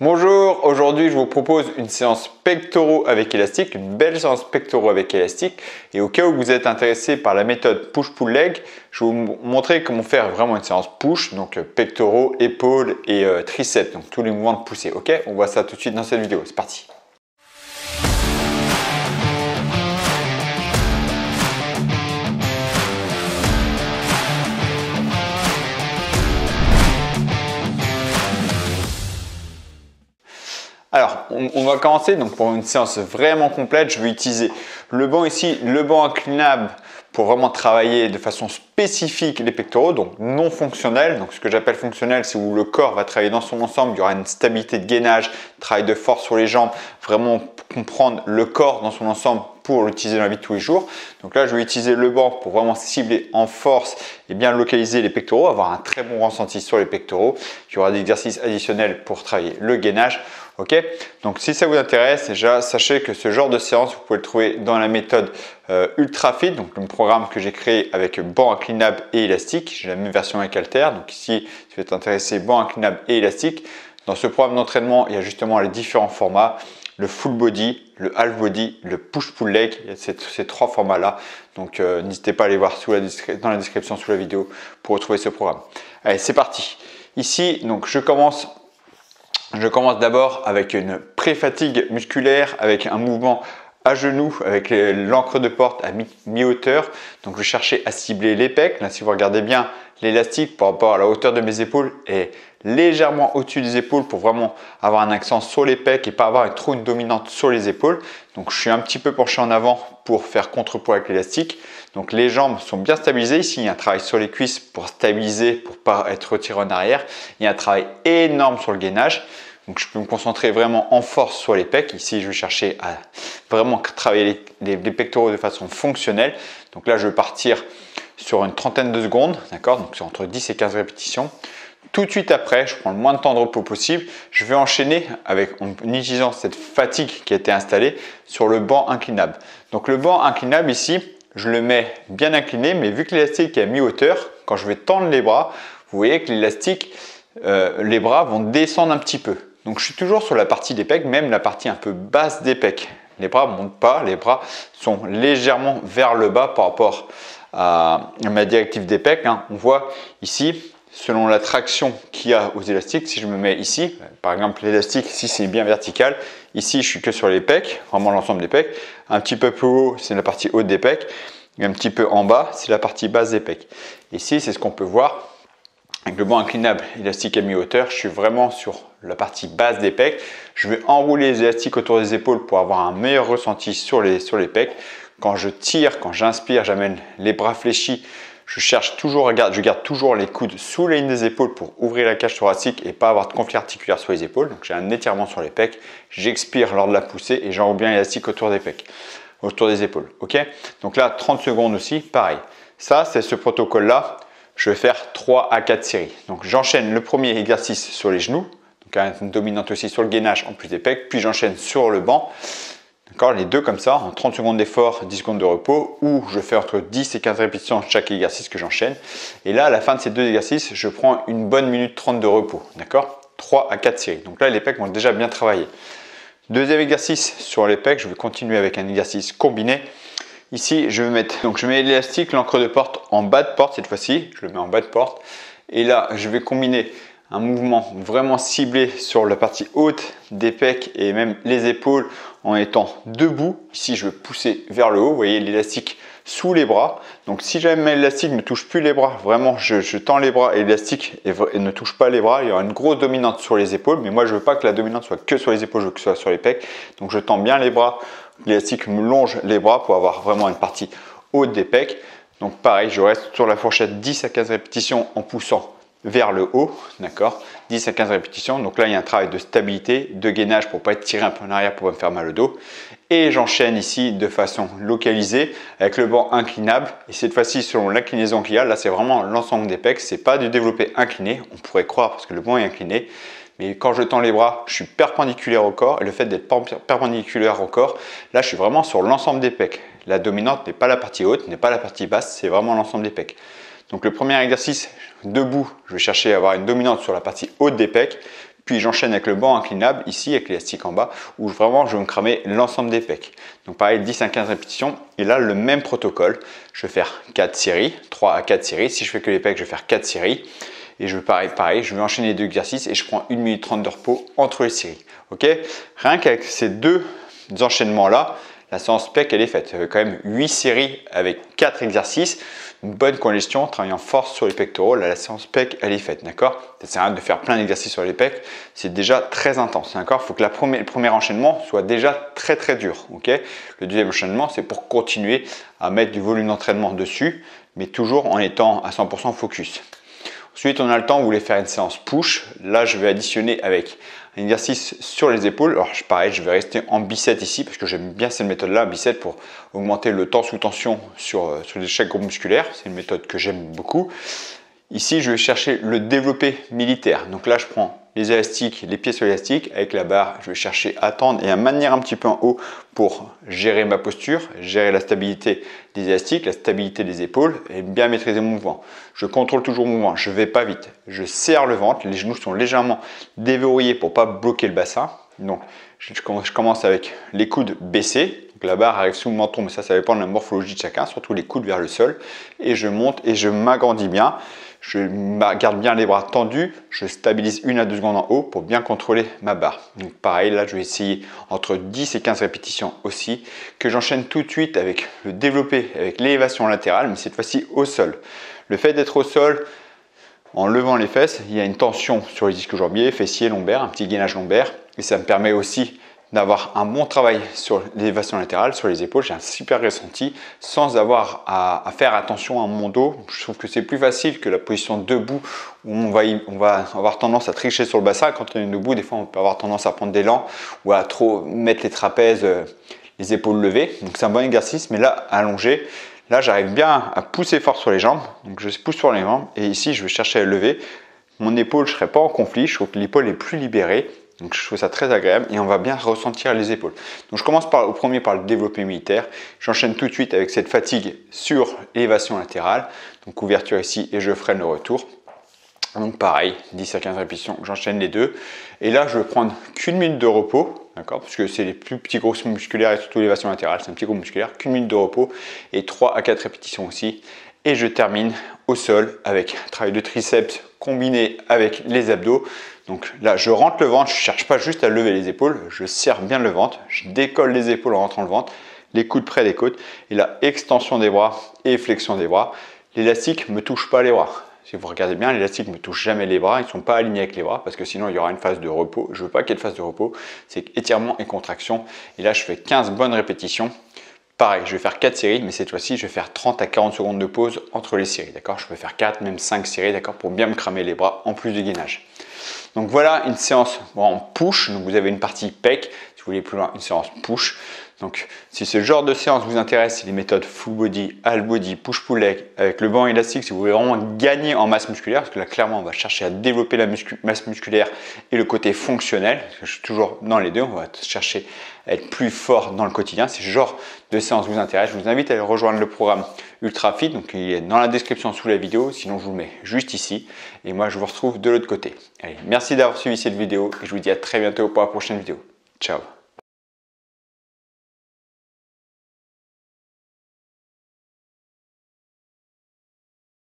Bonjour, aujourd'hui je vous propose une séance pectoraux avec élastique, une belle séance pectoraux avec élastique. Et au cas où vous êtes intéressé par la méthode push-pull-leg, je vais vous montrer comment faire vraiment une séance push, donc pectoraux, épaules et triceps, donc tous les mouvements de poussée. Ok, on voit ça tout de suite dans cette vidéo, c'est parti. Alors, on va commencer donc pour une séance vraiment complète. Je vais utiliser le banc ici, le banc inclinable pour vraiment travailler de façon spécifique les pectoraux, donc non fonctionnel. Donc, ce que j'appelle fonctionnel, c'est où le corps va travailler dans son ensemble. Il y aura une stabilité de gainage, travail de force sur les jambes, vraiment comprendre le corps dans son ensemble pour l'utiliser dans la vie de tous les jours. Donc là, je vais utiliser le banc pour vraiment cibler en force et bien localiser les pectoraux, avoir un très bon ressenti sur les pectoraux. Il y aura des exercices additionnels pour travailler le gainage. Ok, donc si ça vous intéresse, déjà sachez que ce genre de séance, vous pouvez le trouver dans la méthode Ultra Fit, donc le programme que j'ai créé avec banc inclinable et élastique. J'ai la même version avec halter. Donc ici, si vous êtes intéressé, banc inclinable et élastique. Dans ce programme d'entraînement, il y a justement les différents formats, le full body, le half body, le push-pull leg. Il y a ces trois formats-là. Donc n'hésitez pas à aller voir dans la description sous la vidéo pour retrouver ce programme. Allez, c'est parti. Ici, donc je commence d'abord avec une pré-fatigue musculaire, avec un mouvement à genoux, avec l'encre de porte à mi-hauteur. Donc je vais chercher à cibler les pecs. Là, si vous regardez bien, l'élastique par rapport à la hauteur de mes épaules est légèrement au-dessus des épaules pour vraiment avoir un accent sur les pecs et pas avoir trop une dominante sur les épaules. Donc je suis un petit peu penché en avant pour faire contrepoids avec l'élastique. Donc les jambes sont bien stabilisées. Ici, il y a un travail sur les cuisses pour stabiliser, pour ne pas être retiré en arrière. Il y a un travail énorme sur le gainage. Donc je peux me concentrer vraiment en force sur les pecs. Ici, je vais chercher à vraiment travailler les pectoraux de façon fonctionnelle. Donc là, je vais partir sur une trentaine de secondes. D'accord, donc c'est entre 10 et 15 répétitions. Tout de suite après, je prends le moins de temps de repos possible. Je vais enchaîner en utilisant cette fatigue qui a été installée sur le banc inclinable. Donc le banc inclinable ici, je le mets bien incliné, mais vu que l'élastique est à mi-hauteur, quand je vais tendre les bras, vous voyez que l'élastique, les bras vont descendre un petit peu. Donc je suis toujours sur la partie des pecs, même la partie un peu basse des pecs. Les bras ne montent pas, les bras sont légèrement vers le bas par rapport à ma directive des pecs. On voit ici, selon la traction qu'il y a aux élastiques, si je me mets ici, par exemple l'élastique ici c'est bien vertical, ici je suis que sur les pecs, vraiment l'ensemble des pecs, un petit peu plus haut c'est la partie haute des pecs, et un petit peu en bas c'est la partie basse des pecs. Ici c'est ce qu'on peut voir, avec le banc inclinable élastique à mi-hauteur, je suis vraiment sur la partie basse des pecs, je vais enrouler les élastiques autour des épaules pour avoir un meilleur ressenti sur les pecs. Quand je tire, quand j'inspire, j'amène les bras fléchis. Je garde toujours les coudes sous la ligne des épaules pour ouvrir la cage thoracique et pas avoir de conflit articulaire sur les épaules. Donc j'ai un étirement sur les pecs. J'expire lors de la poussée et j'enroule bien l'élastique autour des pecs, autour des épaules. Ok. Donc là, 30 secondes aussi, pareil. Ça, c'est ce protocole-là. Je vais faire 3 à 4 séries. Donc j'enchaîne le premier exercice sur les genoux. Donc une dominante aussi sur le gainage en plus des pecs. Puis j'enchaîne sur le banc. D'accord, les deux comme ça, en 30 secondes d'effort, 10 secondes de repos, ou je fais entre 10 et 15 répétitions chaque exercice que j'enchaîne. Et là, à la fin de ces deux exercices, je prends une bonne minute 30 de repos. D'accord, 3 à 4 séries. Donc là, les pecs vont déjà bien travailler. Deuxième exercice sur les pecs, je vais continuer avec un exercice combiné. Ici, je mets l'élastique, l'encre de porte en bas de porte cette fois-ci. Je le mets en bas de porte. Et là, je vais combiner un mouvement vraiment ciblé sur la partie haute des pecs et même les épaules en étant debout. Ici, je vais pousser vers le haut. Vous voyez l'élastique sous les bras. Donc, si jamais l'élastique ne touche plus les bras, vraiment, je tends les bras et l'élastique ne touche pas les bras. Il y aura une grosse dominante sur les épaules. Mais moi, je ne veux pas que la dominante soit que sur les épaules, je veux que ce soit sur les pecs. Donc, je tends bien les bras. L'élastique me longe les bras pour avoir vraiment une partie haute des pecs. Donc, pareil, je reste sur la fourchette 10 à 15 répétitions en poussant vers le haut, d'accord, 10 à 15 répétitions. Donc là, il y a un travail de stabilité, de gainage pour ne pas être tiré un peu en arrière pour pas me faire mal au dos. Et j'enchaîne ici de façon localisée avec le banc inclinable. Et cette fois-ci, selon l'inclinaison qu'il y a, là, c'est vraiment l'ensemble des pecs. C'est pas du développé incliné, on pourrait croire parce que le banc est incliné. Mais quand je tends les bras, je suis perpendiculaire au corps. Et le fait d'être perpendiculaire au corps, là, je suis vraiment sur l'ensemble des pecs. La dominante n'est pas la partie haute, n'est pas la partie basse, c'est vraiment l'ensemble des pecs. Donc le premier exercice, debout, je vais chercher à avoir une dominante sur la partie haute des pecs. Puis j'enchaîne avec le banc inclinable ici avec l'élastique en bas où vraiment je vais me cramer l'ensemble des pecs. Donc pareil 10 à 15 répétitions et là le même protocole. Je vais faire 4 séries, 3 à 4 séries. Si je fais que les pecs, je vais faire 4 séries. Et je vais pareil, je vais enchaîner les 2 exercices et je prends 1 minute 30 de repos entre les séries. Ok? Rien qu'avec ces 2 enchaînements là, la séance pec elle est faite. Quand même 8 séries avec 4 exercices. Une bonne congestion, travaillant force sur les pectoraux, là, la séance pec elle est faite, d'accord? Ça sert à rien de faire plein d'exercices sur les pecs, c'est déjà très intense, d'accord? Il faut que le premier enchaînement soit déjà très dur, ok? Le deuxième enchaînement, c'est pour continuer à mettre du volume d'entraînement dessus, mais toujours en étant à 100% focus. Ensuite, on a le temps, vous voulez faire une séance push. Là, je vais additionner avec un exercice sur les épaules. Alors, pareil, je vais rester en bicep ici parce que j'aime bien cette méthode-là, bicep, pour augmenter le temps sous tension sur chaque groupe musculaire. C'est une méthode que j'aime beaucoup. Ici, je vais chercher le développé militaire. Donc là, je prends les élastiques, les pieds sur l'élastique. Avec la barre, je vais chercher à tendre et à maintenir un petit peu en haut pour gérer ma posture, gérer la stabilité des élastiques, la stabilité des épaules et bien maîtriser mon mouvement. Je contrôle toujours mon mouvement, je ne vais pas vite. Je serre le ventre, les genoux sont légèrement déverrouillés pour ne pas bloquer le bassin. Donc, je commence avec les coudes baissés. Donc, la barre arrive sous le menton, mais ça dépend de la morphologie de chacun, surtout les coudes vers le sol. Et je monte et je m'agrandis bien. Je garde bien les bras tendus, je stabilise 1 à 2 secondes en haut pour bien contrôler ma barre. Donc pareil, là je vais essayer entre 10 et 15 répétitions aussi, que j'enchaîne tout de suite avec le développé, avec l'élévation latérale, mais cette fois-ci au sol. Le fait d'être au sol, en levant les fesses, il y a une tension sur les disques jambiers, fessiers, lombaires, un petit gainage lombaire, et ça me permet aussi d'avoir un bon travail sur l'élévation latérale, sur les épaules. J'ai un super ressenti sans avoir à faire attention à mon dos. Je trouve que c'est plus facile que la position debout où on va avoir tendance à tricher sur le bassin. Quand on est debout, des fois, on peut avoir tendance à prendre des l'élan ou à trop mettre les trapèzes, les épaules levées. Donc, c'est un bon exercice, mais là, allongé, là, j'arrive bien à pousser fort sur les jambes. Donc, je pousse sur les jambes et ici, je vais chercher à lever. Mon épaule, je ne serai pas en conflit. Je trouve que l'épaule est plus libérée. Donc je trouve ça très agréable et on va bien ressentir les épaules. Donc je commence au premier par le développé militaire. J'enchaîne tout de suite avec cette fatigue sur l'élévation latérale. Donc ouverture ici et je freine le retour. Donc pareil, 10 à 15 répétitions, j'enchaîne les deux. Et là je vais prendre qu'une minute de repos, d'accord, parce que c'est les plus petits groupes musculaires et surtout l'élévation latérale, c'est un petit groupe musculaire, qu'une minute de repos et 3 à 4 répétitions aussi. Et je termine au sol avec un travail de triceps combiné avec les abdos. Donc là, je rentre le ventre, je ne cherche pas juste à lever les épaules, je serre bien le ventre, je décolle les épaules en rentrant le ventre, les coudes près des côtes, et là, extension des bras et flexion des bras. L'élastique ne me touche pas les bras. Si vous regardez bien, l'élastique ne me touche jamais les bras, ils ne sont pas alignés avec les bras, parce que sinon il y aura une phase de repos. Je ne veux pas qu'il y ait de phase de repos, c'est étirement et contraction. Et là, je fais 15 bonnes répétitions. Pareil, je vais faire 4 séries, mais cette fois-ci, je vais faire 30 à 40 secondes de pause entre les séries, d'accord? Je peux faire 4, même 5 séries, d'accord? Pour bien me cramer les bras, en plus du gainage. Donc voilà une séance en push, donc vous avez une partie pec, si vous voulez plus loin, une séance push. Donc si ce genre de séance vous intéresse, c'est les méthodes full body, half body, push-pull leg, avec le banc élastique, si vous voulez vraiment gagner en masse musculaire, parce que là clairement on va chercher à développer la masse musculaire et le côté fonctionnel, parce que je suis toujours dans les deux, on va chercher à être plus fort dans le quotidien. Si ce genre de séance vous intéresse, je vous invite à aller rejoindre le programme Ultra Fit, donc il est dans la description sous la vidéo, sinon je vous le mets juste ici, et moi je vous retrouve de l'autre côté. Allez, merci d'avoir suivi cette vidéo, et je vous dis à très bientôt pour la prochaine vidéo. Ciao.